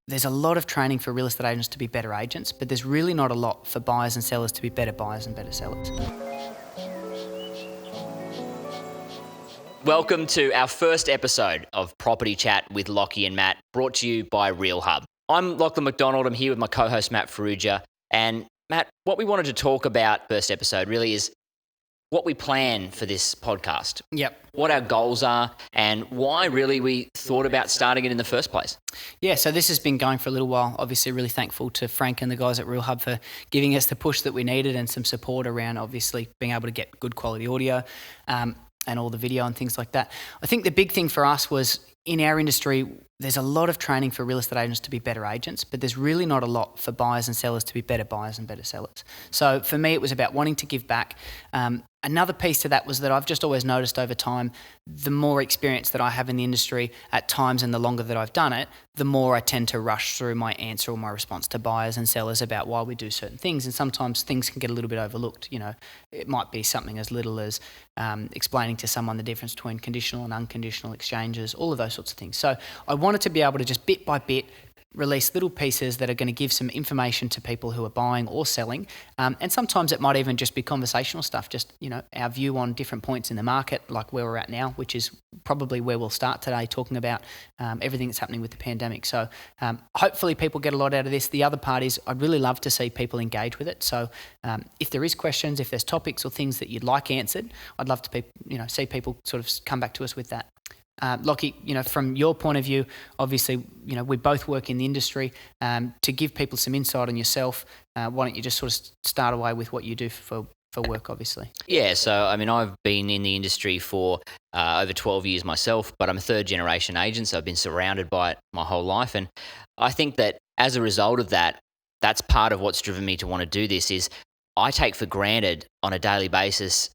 there's a lot of training for real estate agents to be better agents, but there's really not a lot for buyers and sellers to be better buyers and better sellers. Welcome to our first episode of Property Chat with Lachy and Matt, brought to you by Real Hub. I'm Lachlan Macdonald. I'm here with my co-host Matt Farrugia. And Matt, what we wanted to talk about first episode really is what we plan for this podcast. Yep. What our goals are and why really we thought about starting it in the first place. Yeah, so this has been going for a little while. Obviously, really thankful to Frank and the guys at Real Hub for giving us the push that we needed and some support around obviously being able to get good quality audio and all the video and things like that. I think the big thing for us was in our industry, there's a lot of training for real estate agents to be better agents, but there's really not a lot for buyers and sellers to be better buyers and better sellers. So for me, it was about wanting to give back. Another piece to that was that I've just always noticed over time, the more experience that I have in the industry at times and the longer that I've done it, the more I tend to rush through my answer or my response to buyers and sellers about why we do certain things. And sometimes things can get a little bit overlooked. You know, it might be something as little as explaining to someone the difference between conditional and unconditional exchanges, all of those sorts of things. So I wanted to be able to just bit by bit release little pieces that are going to give some information to people who are buying or selling. And sometimes it might even just be conversational stuff, just, you know, our view on different points in the market, like where we're at now, which is probably where we'll start today, talking about everything that's happening with the pandemic. So hopefully people get a lot out of this. The other part is I'd really love to see people engage with it. So if there is questions, if there's topics or things that you'd like answered, I'd love to see people sort of come back to us with that. Lachy, you know, from your point of view, obviously, you know, we both work in the industry. To give people some insight on yourself, why don't you just sort of start away with what you do for work, obviously? Yeah, so I mean, I've been in the industry for over 12 years myself, but I'm a third generation agent, so I've been surrounded by it my whole life. And I think that as a result of that, that's part of what's driven me to want to do this is I take for granted on a daily basis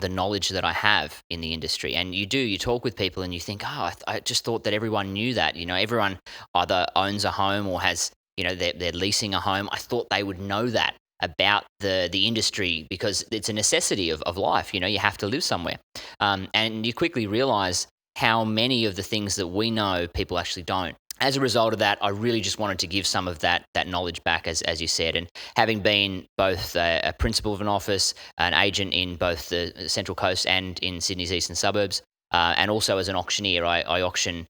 the knowledge that I have in the industry. And you talk with people and you think, I just thought that everyone knew that. You know, everyone either owns a home or has, you know, they're leasing a home. I thought they would know that about the industry because it's a necessity of life. You know, you have to live somewhere. And you quickly realize how many of the things that we know people actually don't. As a result of that, I really just wanted to give some of that knowledge back, as you said. And having been both a principal of an office, an agent in both the Central Coast and in Sydney's eastern suburbs, and also as an auctioneer, I auction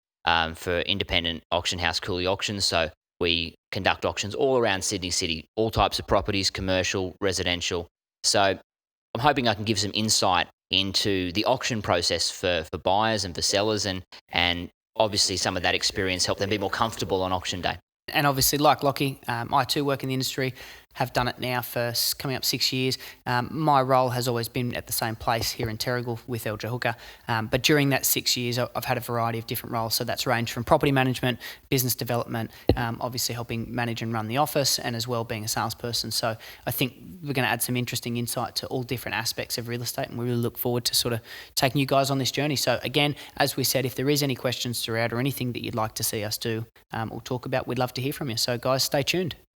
for independent auction house Cooley Auctions. So we conduct auctions all around Sydney City, all types of properties, commercial, residential. So I'm hoping I can give some insight into the auction process for buyers and for sellers and obviously some of that experience helped them be more comfortable on auction day. And obviously, like Lachy, I too work in the industry, have done it now for coming up 6 years. My role has always been at the same place here in Terrigal with El Jahuka. But during that 6 years, I've had a variety of different roles. So that's ranged from property management, business development, obviously helping manage and run the office, and as well being a salesperson. So I think we're going to add some interesting insight to all different aspects of real estate, and we really look forward to sort of taking you guys on this journey. So again, as we said, if there is any questions throughout or anything that you'd like to see us do or talk about, we'd love to hear from you. So guys, stay tuned.